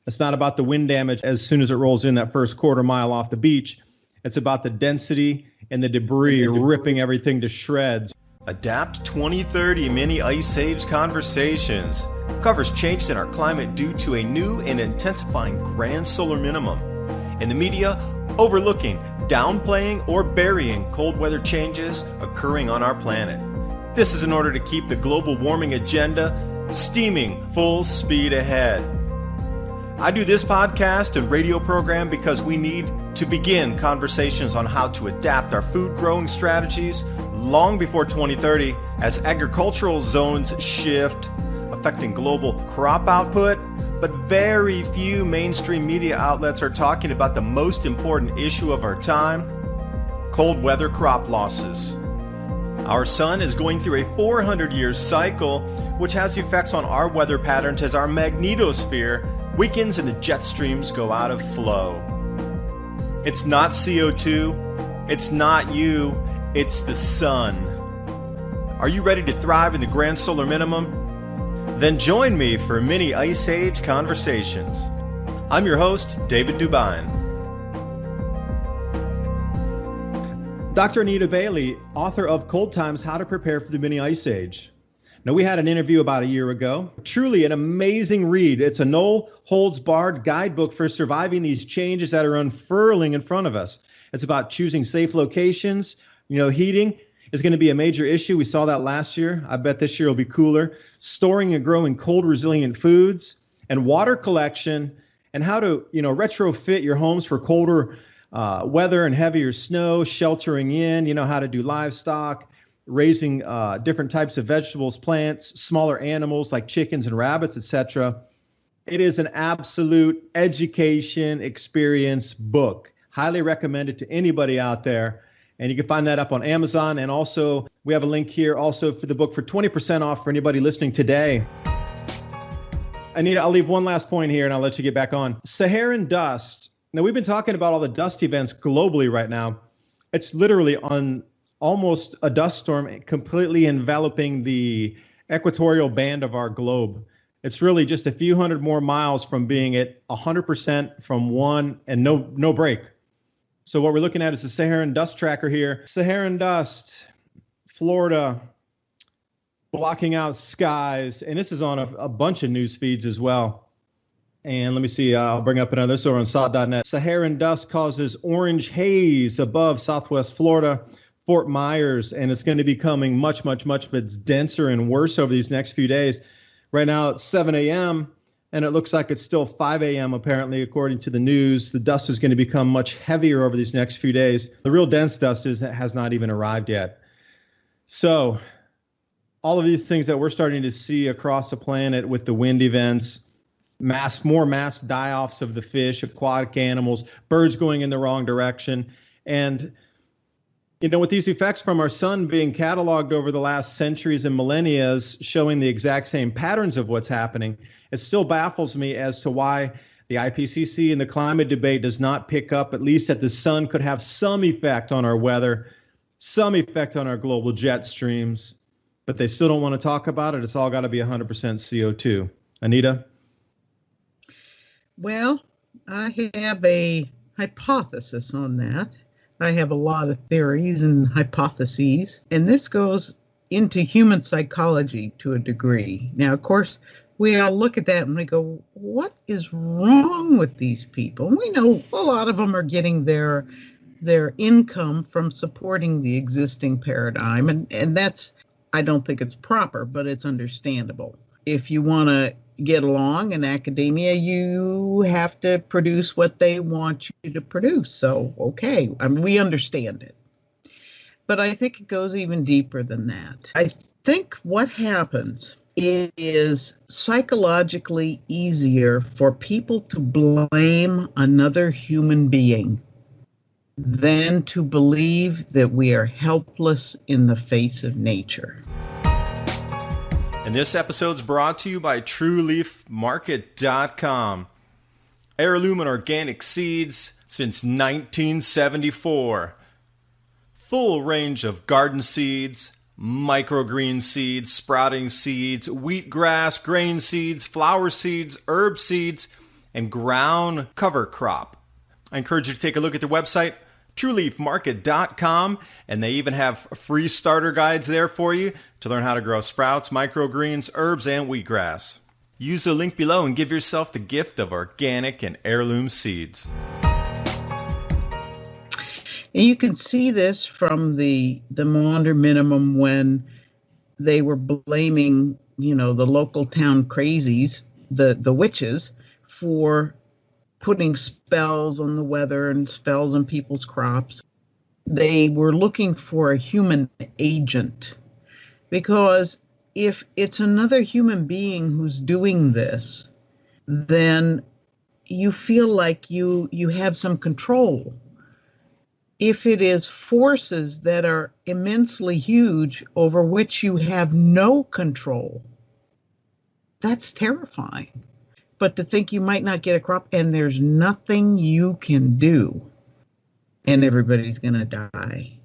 It's not about the wind damage as soon as it rolls in that first quarter mile off the beach. It's about the density and the debris ripping everything to shreds. Adapt 2030 Mini Ice Age Conversations covers changes in our climate due to a new and intensifying grand solar minimum. In the media, overlooking, downplaying, or burying cold weather changes occurring on our planet. This is in order to keep the global warming agenda steaming full speed ahead. I do this podcast and radio program because we need to begin conversations on how to adapt our food growing strategies long before 2030 as agricultural zones shift, affecting global crop output, but very few mainstream media outlets are talking about the most important issue of our time, cold weather crop losses. Our sun is going through a 400-year cycle, which has effects on our weather patterns as our magnetosphere weakens and the jet streams go out of flow. It's not CO2, it's not you, it's the sun. Are you ready to thrive in the grand solar minimum? Then join me for Mini Ice Age Conversations. I'm your host, David Dubine. Dr. Anita Bailey, author of Cold Times, How to Prepare for the Mini Ice Age. Now, we had an interview about a year ago. Truly an amazing read. It's a no-holds-barred guidebook for surviving these changes that are unfurling in front of us. It's about choosing safe locations. Heating is going to be a major issue. We saw that last year. I bet this year will be cooler. Storing and growing cold-resilient foods, and water collection, and how to, retrofit your homes for colder weather and heavier snow, sheltering in, how to do livestock, raising different types of vegetables, plants, smaller animals like chickens and rabbits, etc. It is an absolute education experience book. Highly recommended to anybody out there. And you can find that up on Amazon. And also, we have a link here also for the book for 20% off for anybody listening today. Anita, I'll leave one last point here and I'll let you get back on. Saharan dust. Now, we've been talking about all the dust events globally right now. It's literally on almost a dust storm completely enveloping the equatorial band of our globe. It's really just a few hundred more miles from being at 100% from one and no break. So what we're looking at is the Saharan dust tracker here. Saharan dust, Florida, blocking out skies. And this is on a bunch of news feeds as well. And let me see, I'll bring up another. This over on SOT.net. Saharan dust causes orange haze above southwest Florida, Fort Myers, and it's going to be becoming much denser and worse over these next few days. Right now it's 7 a.m., and it looks like it's still 5 a.m. apparently, according to the news. The dust is going to become much heavier over these next few days. The real dense dust has not even arrived yet. So all of these things that we're starting to see across the planet with the wind events, more mass die-offs of the fish, aquatic animals, birds going in the wrong direction, and with these effects from our sun being cataloged over the last centuries and millennia showing the exact same patterns of what's happening, it still baffles me as to why the IPCC and the climate debate does not pick up at least that the sun could have some effect on our weather, some effect on our global jet streams, but they still don't want to talk about it. It's all got to be 100% CO2. Anita? Well, I have a hypothesis on that. I have a lot of theories and hypotheses, and this goes into human psychology to a degree. Now, of course, we all look at that and we go, what is wrong with these people? We know a lot of them are getting their income from supporting the existing paradigm, and that's, I don't think it's proper, but it's understandable. If you want to get along in academia, you have to produce what they want you to produce. So, okay, we understand it. But I think it goes even deeper than that. I think what happens is psychologically easier for people to blame another human being than to believe that we are helpless in the face of nature. And this episode's brought to you by TrueLeafMarket.com. Heirloom and organic seeds since 1974. Full range of garden seeds, microgreen seeds, sprouting seeds, wheatgrass, grain seeds, flower seeds, herb seeds, and ground cover crop. I encourage you to take a look at their website, trueleafmarket.com, and they even have free starter guides there for you to learn how to grow sprouts, microgreens, herbs, and wheatgrass. Use the link below and give yourself the gift of organic and heirloom seeds. And you can see this from the Maunder minimum when they were blaming, the local town crazies, the witches, for putting spells on the weather and spells on people's crops. They were looking for a human agent, because if it's another human being who's doing this, then you feel like you have some control. If it is forces that are immensely huge over which you have no control, that's terrifying. But to think you might not get a crop and there's nothing you can do and everybody's going to die.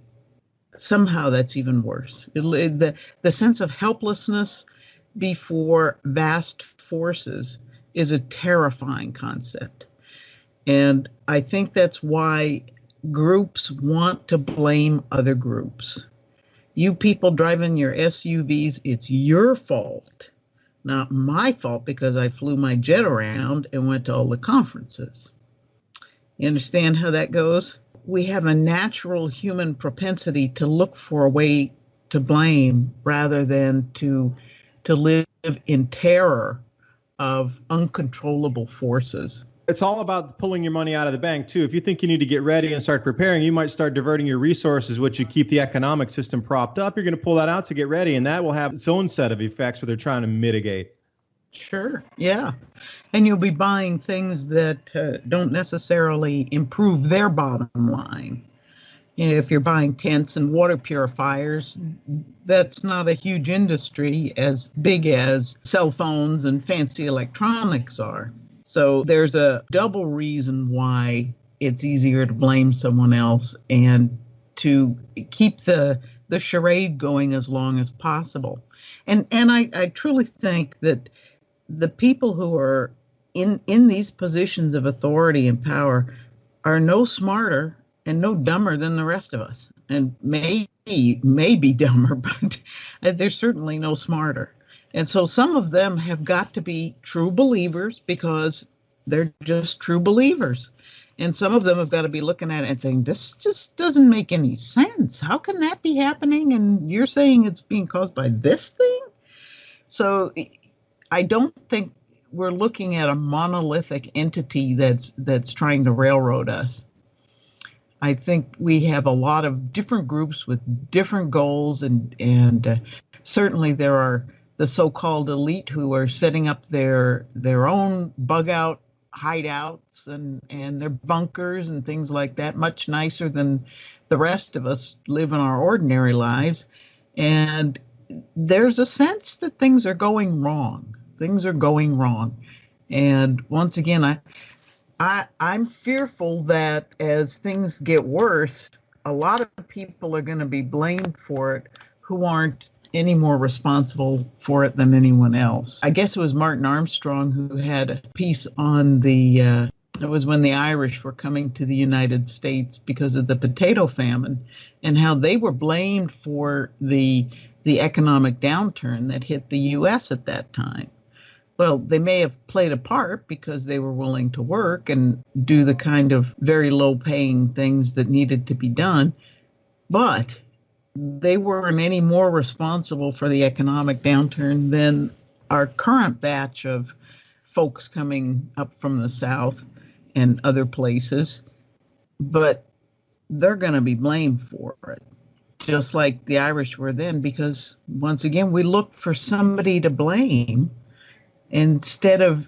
Somehow that's even worse. The sense of helplessness before vast forces is a terrifying concept. And I think that's why groups want to blame other groups. You people driving your SUVs, it's your fault, not my fault because I flew my jet around and went to all the conferences. You understand how that goes? We have a natural human propensity to look for a way to blame rather than to live in terror of uncontrollable forces. It's all about pulling your money out of the bank, too. If you think you need to get ready and start preparing, you might start diverting your resources, which you keep the economic system propped up. You're going to pull that out to get ready, and that will have its own set of effects where they're trying to mitigate. Sure, yeah. And you'll be buying things that don't necessarily improve their bottom line. If you're buying tents and water purifiers, that's not a huge industry as big as cell phones and fancy electronics are. So there's a double reason why it's easier to blame someone else and to keep the charade going as long as possible. And I truly think that the people who are in these positions of authority and power are no smarter and no dumber than the rest of us. And may be dumber, but they're certainly no smarter. And so some of them have got to be true believers because they're just true believers. And some of them have got to be looking at it and saying, this just doesn't make any sense. How can that be happening? And you're saying it's being caused by this thing? So I don't think we're looking at a monolithic entity that's trying to railroad us. I think we have a lot of different groups with different goals, and certainly there are the so-called elite who are setting up their own bug out hideouts and their bunkers and things like that, much nicer than the rest of us live in our ordinary lives. And there's a sense that things are going wrong. Things are going wrong. And once again, I'm fearful that as things get worse, a lot of people are going to be blamed for it who aren't any more responsible for it than anyone else. I guess it was Martin Armstrong who had a piece on it was when the Irish were coming to the United States because of the potato famine and how they were blamed for the economic downturn that hit the U.S. at that time. Well, they may have played a part because they were willing to work and do the kind of very low-paying things that needed to be done, but they weren't any more responsible for the economic downturn than our current batch of folks coming up from the South and other places, but they're going to be blamed for it, just like the Irish were then, because once again, we look for somebody to blame instead of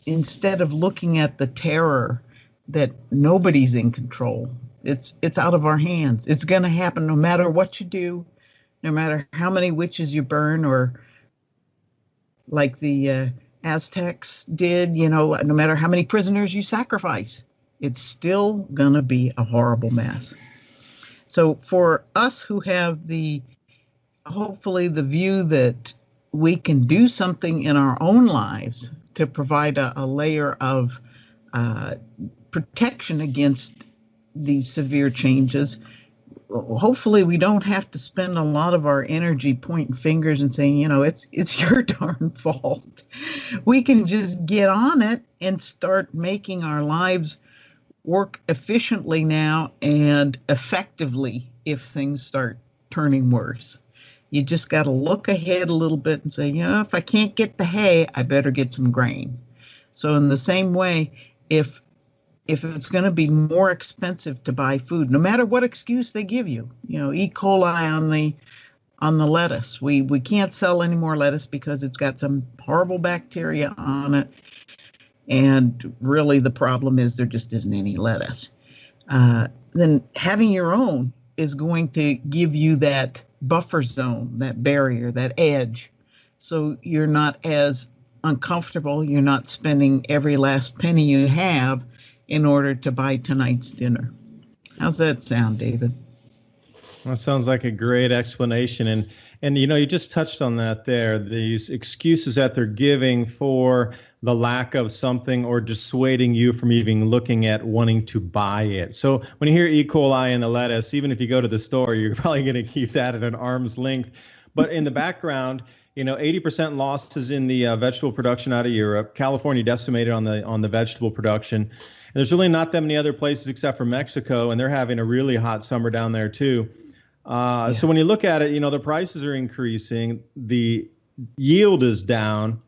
looking at the terror that nobody's in control. It's out of our hands. It's going to happen no matter what you do, no matter how many witches you burn, or like the Aztecs did, no matter how many prisoners you sacrifice, it's still going to be a horrible mess. So for us who have hopefully the view that we can do something in our own lives to provide a layer of protection against these severe changes. Hopefully we don't have to spend a lot of our energy pointing fingers and saying, it's your darn fault. We can just get on it and start making our lives work efficiently now and effectively if things start turning worse. You just got to look ahead a little bit and say, if I can't get the hay, I better get some grain. So in the same way, if it's going to be more expensive to buy food, no matter what excuse they give you, E. coli on the lettuce. We can't sell any more lettuce because it's got some horrible bacteria on it. And really the problem is there just isn't any lettuce. Then having your own is going to give you that buffer zone, that barrier, that edge. So you're not as uncomfortable. You're not spending every last penny you have in order to buy tonight's dinner. How's that sound, David? That sounds like a great explanation. And you just touched on that there, these excuses that they're giving for the lack of something or dissuading you from even looking at wanting to buy it. So when you hear E. coli in the lettuce, even if you go to the store, you're probably going to keep that at an arm's length. But in the background, 80% losses in the vegetable production out of Europe. California decimated on the vegetable production. And there's really not that many other places except for Mexico, and they're having a really hot summer down there too. So when you look at it, the prices are increasing, the yield is down.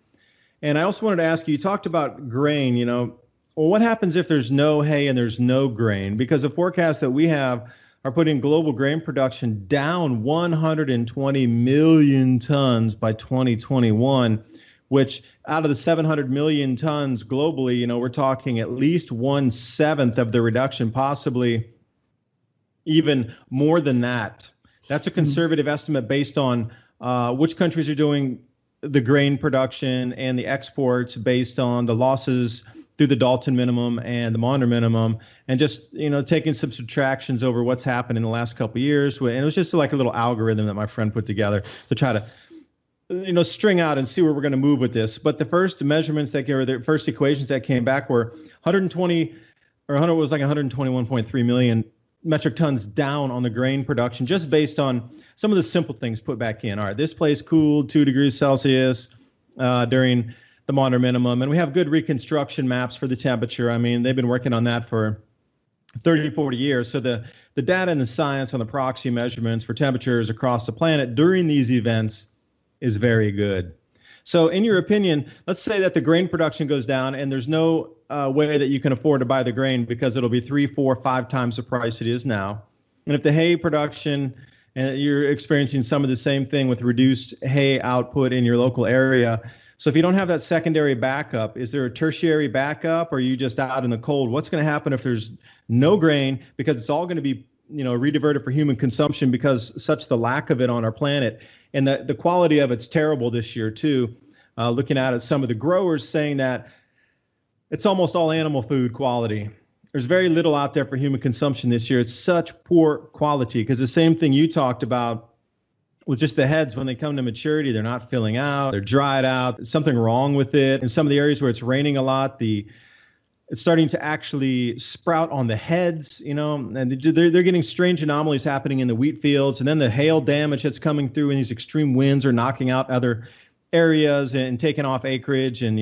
And I also wanted to ask you, you talked about grain, well, what happens if there's no hay and there's no grain? Because the forecasts that we have are putting global grain production down 120 million tons by 2021, which out of the 700 million tons globally, we're talking at least 1/7 of the reduction, possibly even more than that. That's a conservative estimate based on which countries are doing the grain production and the exports based on the losses through the Dalton minimum and the Maunder minimum, and just taking some subtractions over what's happened in the last couple of years. And it was just like a little algorithm that my friend put together to try to string out and see where we're going to move with this. But the first measurements the first equations that came back were 121.3 million metric tons down on the grain production, just based on some of the simple things put back in. All right, this place cooled 2 degrees Celsius during the Maunder minimum, and we have good reconstruction maps for the temperature. I mean, they've been working on that for 30, 40 years. So the data and the science on the proxy measurements for temperatures across the planet during these events is very good. So in your opinion, let's say that the grain production goes down and there's no way that you can afford to buy the grain because it'll be 3, 4, 5 times the price it is now. And if the hay production, and you're experiencing some of the same thing with reduced hay output in your local area. So if you don't have that secondary backup, is there a tertiary backup, or are you just out in the cold? What's going to happen if there's no grain, because it's all going to be rediverted for human consumption because such the lack of it on our planet, and the quality of it's terrible this year too. Looking at it, some of the growers saying that it's almost all animal food quality. There's very little out there for human consumption this year. It's such poor quality, because the same thing you talked about with just the heads, when they come to maturity, they're not filling out, they're dried out, there's something wrong with it. In some of the areas where it's raining a lot, it's starting to actually sprout on the heads, and they're getting strange anomalies happening in the wheat fields. And then the hail damage that's coming through, and these extreme winds are knocking out other areas and taking off acreage. And,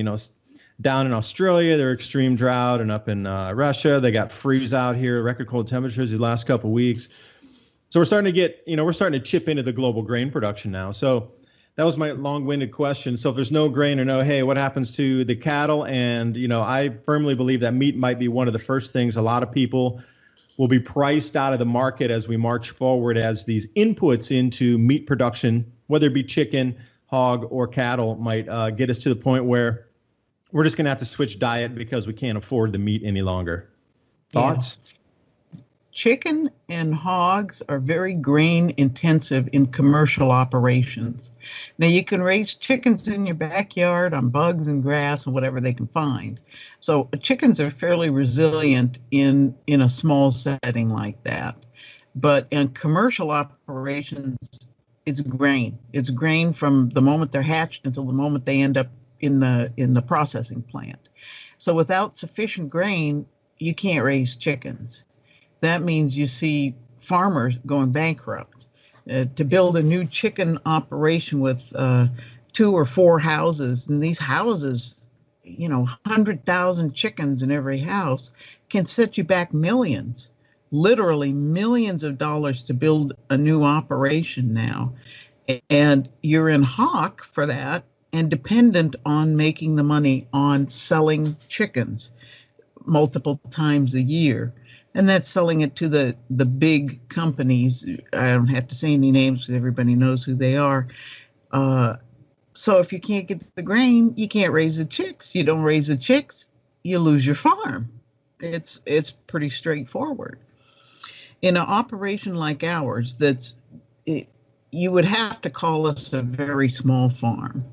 down in Australia, they're extreme drought, and up in Russia, they got freeze out here, record cold temperatures the last couple of weeks. So we're starting to chip into the global grain production now. So that was my long-winded question. So if there's no grain or no hay, what happens to the cattle? And, I firmly believe that meat might be one of the first things a lot of people will be priced out of the market as we march forward, as these inputs into meat production, whether it be chicken, hog, or cattle, might get us to the point where we're just going to have to switch diet because we can't afford the meat any longer. Thoughts? Yeah. Chicken and hogs are very grain intensive in commercial operations. Now, you can raise chickens in your backyard on bugs and grass and whatever they can find. So chickens are fairly resilient in a small setting like that. But in commercial operations, it's grain. It's grain from the moment they're hatched until the moment they end up in the processing plant. So without sufficient grain, you can't raise chickens. That means you see farmers going bankrupt. To build a new chicken operation with 2 or 4 houses, and these houses, 100,000 chickens in every house, can set you back millions, literally millions of dollars to build a new operation now. And you're in hock for that and dependent on making the money on selling chickens multiple times a year. And that's selling it to the big companies. I don't have to say any names because everybody knows who they are. So if you can't get the grain, you can't raise the chicks. You don't raise the chicks, you lose your farm. It's pretty straightforward. In an operation like ours, you would have to call us a very small farm.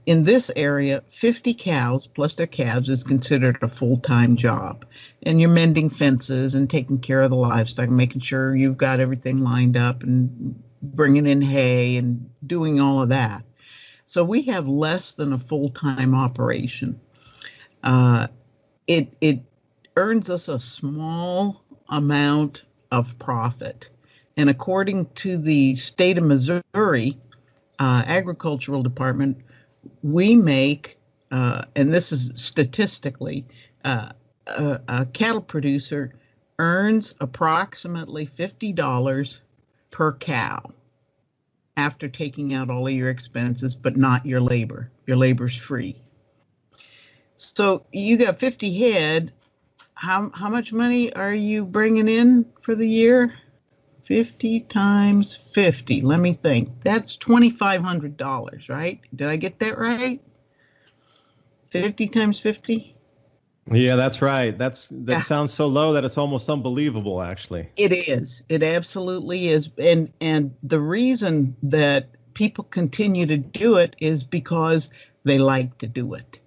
In this area, 50 cows plus their calves is considered a full-time job. And you're mending fences and taking care of the livestock, making sure you've got everything lined up and bringing in hay and doing all of that. So we have less than a full-time operation. It earns us a small amount of profit. And according to the state of Missouri agricultural department, we make, and this is statistically, a cattle producer earns approximately $50 per cow after taking out all of your expenses, but not your labor. Your labor's free. So you got 50 head. How much money are you bringing in for the year? 50 times 50. Let me think. That's $2,500, right? Did I get that right? 50 times 50? Yeah, that's right. That sounds so low that it's almost unbelievable, actually. It is. It absolutely is. And the reason that people continue to do it is because they like to do it.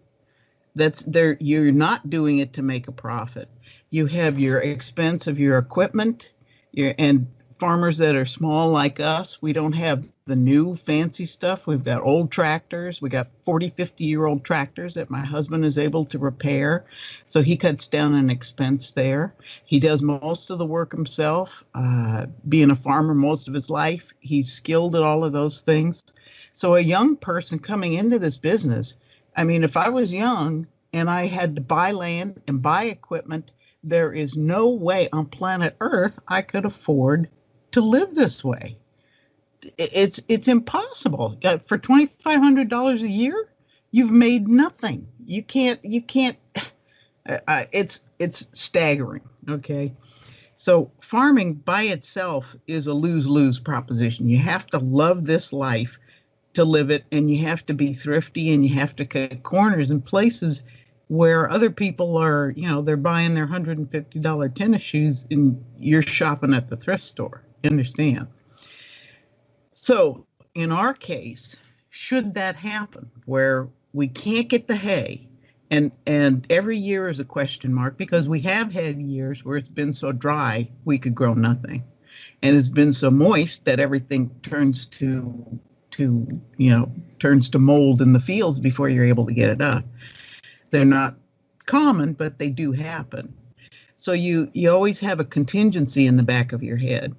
You're not doing it to make a profit. You have your expense of your equipment, and farmers that are small like us, we don't have the new fancy stuff. We've got old tractors. We got 40, 50-year-old tractors that my husband is able to repair. So he cuts down an expense there. He does most of the work himself. Being a farmer most of his life, he's skilled at all of those things. So a young person coming into this business, I mean, if I was young and I had to buy land and buy equipment, there is no way on planet Earth I could afford to live this way. It's impossible. For $2,500 a year, you've made nothing. You can't. It's staggering. Okay, so farming by itself is a lose-lose proposition. You have to love this life to live it, and you have to be thrifty, and you have to cut corners in places where other people are, they're buying their $150 tennis shoes and you're shopping at the thrift store. You understand? So in our case, should that happen where we can't get the hay, and every year is a question mark, because we have had years where it's been so dry we could grow nothing, and it's been so moist that everything turns to mold in the fields before you're able to get it up. They're not common, but they do happen. So you always have a contingency in the back of your head.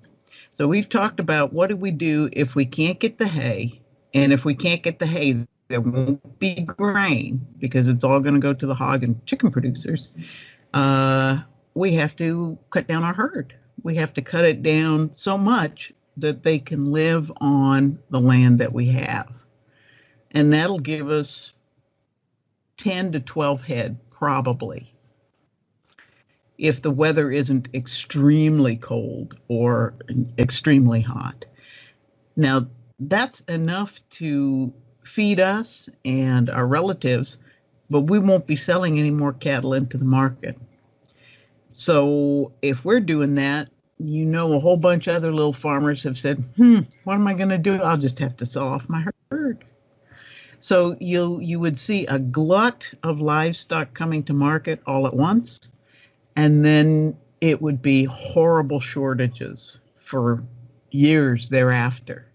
So we've talked about, what do we do if we can't get the hay? And if we can't get the hay, there won't be grain because it's all going to go to the hog and chicken producers. We have to cut down our herd. We have to cut it down so much that they can live on the land that we have. And that'll give us 10 to 12 head, probably, if the weather isn't extremely cold or extremely hot. Now, that's enough to feed us and our relatives, but we won't be selling any more cattle into the market. So if we're doing that, a whole bunch of other little farmers have said, what am I going to do? I'll just have to sell off my herd. So you would see a glut of livestock coming to market all at once, and then it would be horrible shortages for years thereafter.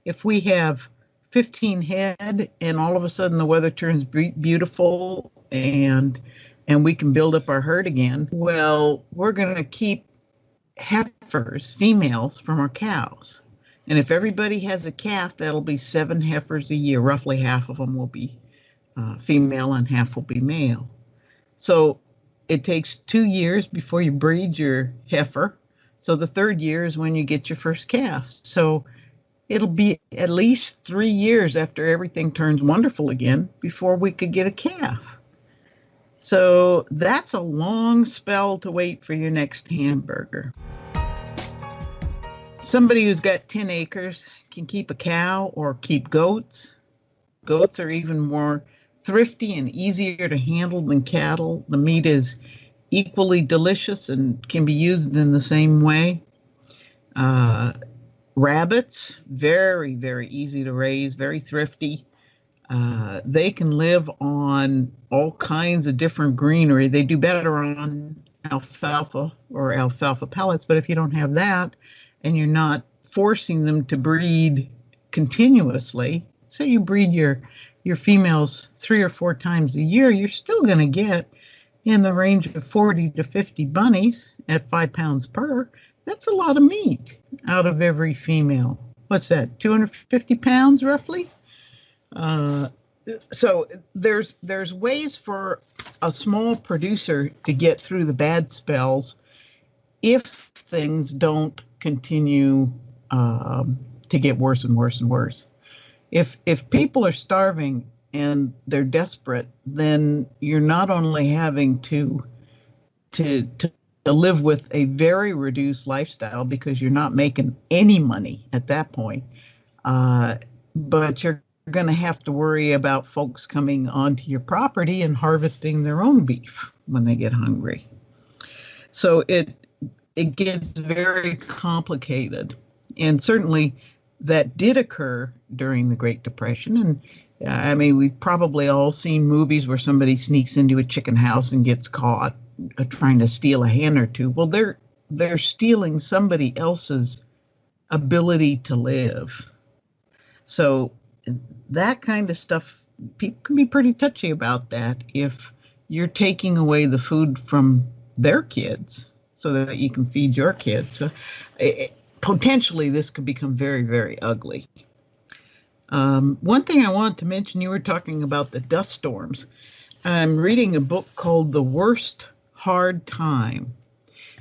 If we have 15 head and all of a sudden the weather turns beautiful and we can build up our herd again. Well, we're going to keep heifers, females, from our cows. And if everybody has a calf, that'll be 7 heifers a year. Roughly half of them will be female and half will be male. So it takes 2 years before you breed your heifer. So the 3rd year is when you get your first calf. So it'll be at least 3 years after everything turns wonderful again before we could get a calf. So that's a long spell to wait for your next hamburger. Somebody who's got 10 acres can keep a cow or keep goats. Goats are even more thrifty and easier to handle than cattle. The meat is equally delicious and can be used in the same way. Rabbits, very, very easy to raise, very thrifty. They can live on all kinds of different greenery. They do better on alfalfa or alfalfa pellets, but if you don't have that and you're not forcing them to breed continuously, say you breed your females 3 or 4 times a year, you're still going to get in the range of 40 to 50 bunnies at 5 pounds per. That's a lot of meat out of every female. What's that, 250 pounds roughly? So there's ways for a small producer to get through the bad spells if things don't continue to get worse and worse and worse. If people are starving and they're desperate, then you're not only having to live with a very reduced lifestyle because you're not making any money at that point, but you're going to have to worry about folks coming onto your property and harvesting their own beef when they get hungry. So it gets very complicated, and certainly that did occur during the Great Depression. And I mean, we've probably all seen movies where somebody sneaks into a chicken house and gets caught trying to steal a hen or two. Well, they're stealing somebody else's ability to live. So that kind of stuff, people can be pretty touchy about that if you're taking away the food from their kids so that you can feed your kids. So potentially this could become very, very ugly. One thing I wanted to mention, you were talking about the dust storms. I'm reading a book called The Worst Hard Time,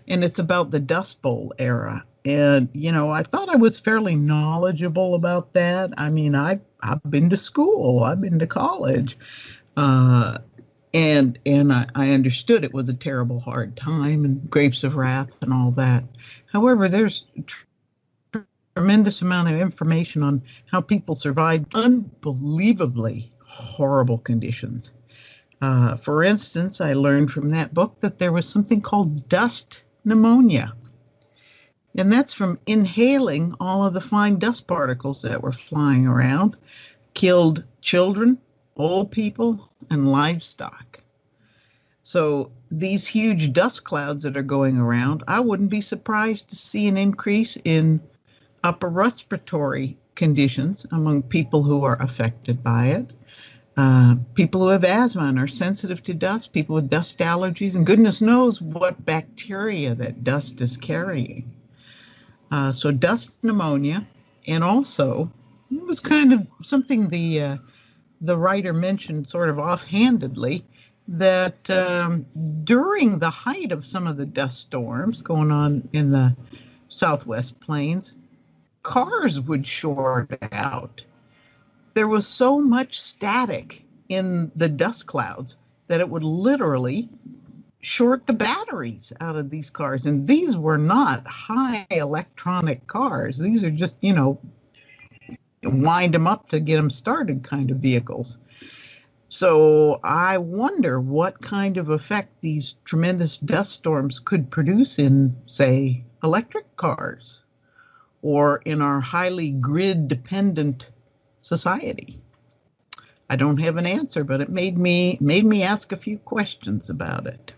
and it's about the Dust Bowl era. And, you know, I thought I was fairly knowledgeable about that. I mean, I've been to school, I've been to college, and I understood it was a terrible hard time and grapes of wrath and all that. However, there's tremendous amount of information on how people survived unbelievably horrible conditions. For instance, I learned from that book that there was something called dust pneumonia. And that's from inhaling all of the fine dust particles that were flying around, killed children, old people, and livestock. So these huge dust clouds that are going around, I wouldn't be surprised to see an increase in upper respiratory conditions among people who are affected by it. People who have asthma and are sensitive to dust, people with dust allergies, and goodness knows what bacteria that dust is carrying. So dust pneumonia, and also it was kind of something the writer mentioned sort of offhandedly, that during the height of some of the dust storms going on in the Southwest Plains, cars would short out. There was so much static in the dust clouds that it would literally short the batteries out of these cars. And these were not high electronic cars. These are just, you know, wind them up to get them started kind of vehicles. So I wonder what kind of effect these tremendous dust storms could produce in, say, electric cars or in our highly grid-dependent society. I don't have an answer, but it made me ask a few questions about it.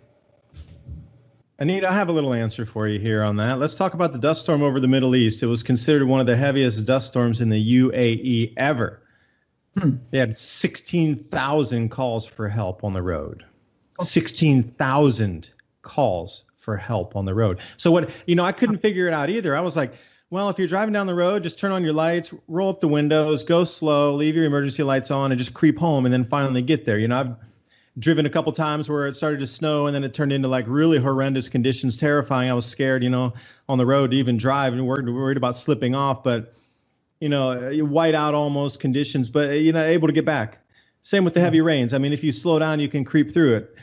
Anita, I have a little answer for you here on that. Let's talk about the dust storm over the Middle East. It was considered one of the heaviest dust storms in the UAE ever. They had 16,000 calls for help on the road. 16,000 calls for help on the road. So I couldn't figure it out either. I was like, well, if you're driving down the road, just turn on your lights, roll up the windows, go slow, leave your emergency lights on, and just creep home and then finally get there. I've driven a couple times where it started to snow and then it turned into like really horrendous conditions, terrifying. I was scared, on the road to even drive and worried about slipping off. But white out almost conditions, but able to get back. Same with the heavy rains. I mean, if you slow down, you can creep through it.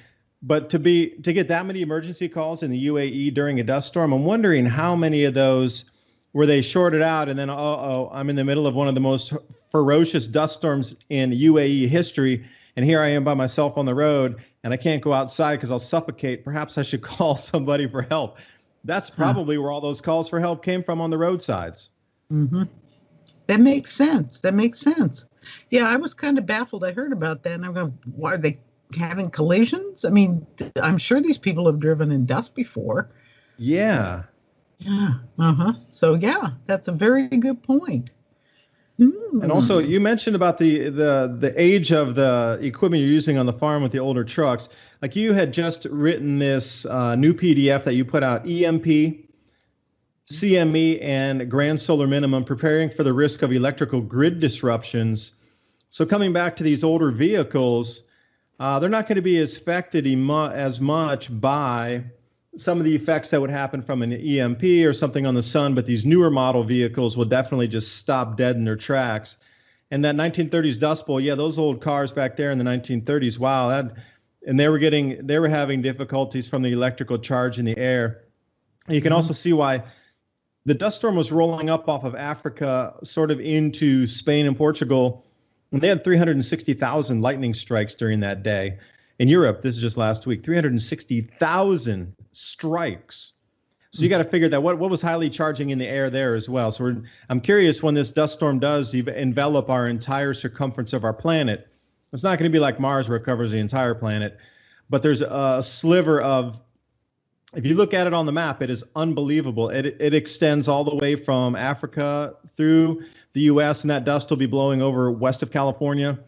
But to get that many emergency calls in the UAE during a dust storm, I'm wondering how many of those were they shorted out and then, I'm in the middle of one of the most ferocious dust storms in UAE history, and here I am by myself on the road, and I can't go outside because I'll suffocate. Perhaps I should call somebody for help. That's probably where all those calls for help came from, on the roadsides. Mm-hmm. That makes sense. Yeah, I was kind of baffled. I heard about that, and I'm going, why are they having collisions? I mean, I'm sure these people have driven in dust before. Yeah. Yeah. So, yeah, that's a very good point. And also, you mentioned about the age of the equipment you're using on the farm with the older trucks. Like, you had just written this new PDF that you put out, EMP, CME, and Grand Solar Minimum, preparing for the risk of electrical grid disruptions. So coming back to these older vehicles, they're not going to be as affected as much by some of the effects that would happen from an EMP or something on the sun, but these newer model vehicles will definitely just stop dead in their tracks. And that 1930s Dust Bowl, yeah, those old cars back there in the 1930s, wow, and they were having difficulties from the electrical charge in the air. And you can also see why the dust storm was rolling up off of Africa, sort of into Spain and Portugal, and they had 360,000 lightning strikes during that day. In Europe, this is just last week, 360,000 strikes. So you got to figure that what was highly charging in the air there as well. So I'm curious, when this dust storm does envelop our entire circumference of our planet, it's not going to be like Mars where it covers the entire planet, but there's a sliver of, if you look at it on the map, it is unbelievable. It extends all the way from Africa through the U.S., and that dust will be blowing over west of California.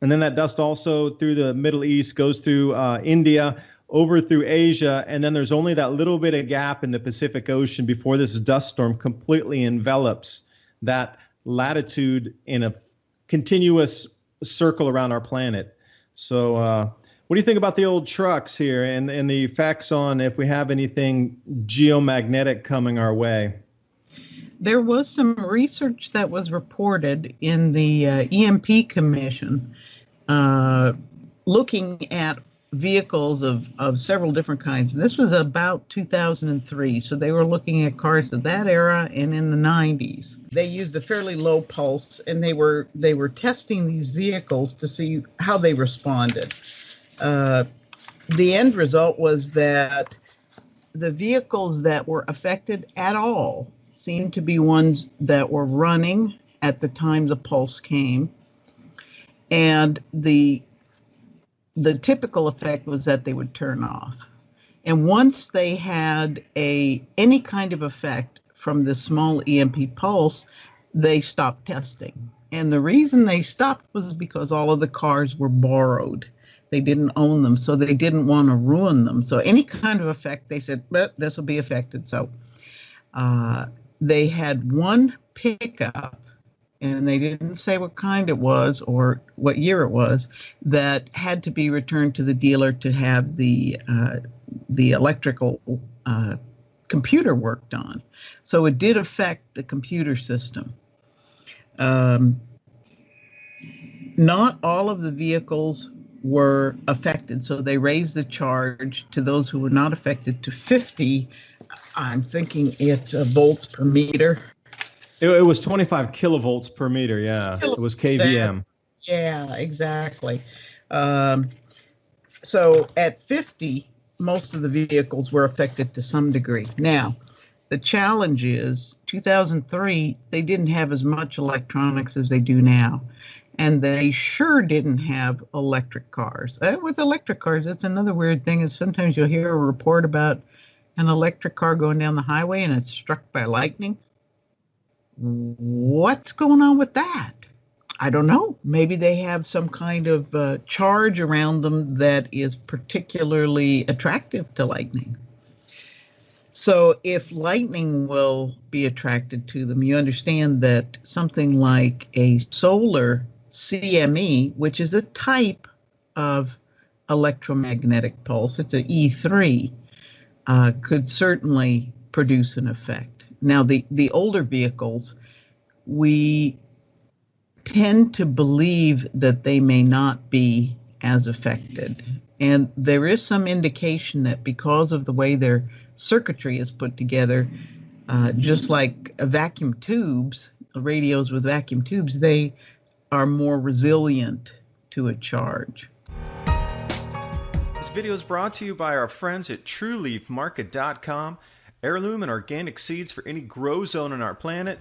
And then that dust also through the Middle East goes through India, over through Asia, and then there's only that little bit of gap in the Pacific Ocean before this dust storm completely envelops that latitude in a continuous circle around our planet. So what do you think about the old trucks here and the effects on if we have anything geomagnetic coming our way? There was some research that was reported in the EMP Commission looking at vehicles of several different kinds. This was about 2003, so they were looking at cars of that era and in the 90s. They used a fairly low pulse, and they were testing these vehicles to see how they responded. The end result was that the vehicles that were affected at all seemed to be ones that were running at the time the pulse came. And the typical effect was that they would turn off. And once they had any kind of effect from the small EMP pulse, they stopped testing. And the reason they stopped was because all of the cars were borrowed. They didn't own them, so they didn't want to ruin them. So any kind of effect, they said, this will be affected. So they had one pickup, and they didn't say what kind it was or what year it was, that had to be returned to the dealer to have the electrical computer worked on. So it did affect the computer system. Not all of the vehicles were affected, so they raised the charge to those who were not affected to 50. I'm thinking it's volts per meter. It was 25 kilovolts per meter, yeah. It was kVm. Yeah, exactly. So at 50, most of the vehicles were affected to some degree. Now, the challenge is, 2003, they didn't have as much electronics as they do now. And they sure didn't have electric cars. With electric cars, that's another weird thing, is sometimes you'll hear a report about an electric car going down the highway and it's struck by lightning. What's going on with that? I don't know. Maybe they have some kind of charge around them that is particularly attractive to lightning. So if lightning will be attracted to them, you understand that something like a solar CME, which is a type of electromagnetic pulse, it's an E3, could certainly produce an effect. Now, the older vehicles, we tend to believe that they may not be as affected. And there is some indication that because of the way their circuitry is put together, just like vacuum tubes, radios with vacuum tubes, they are more resilient to a charge. This video is brought to you by our friends at TrueLeafMarket.com. Heirloom and organic seeds for any grow zone on our planet.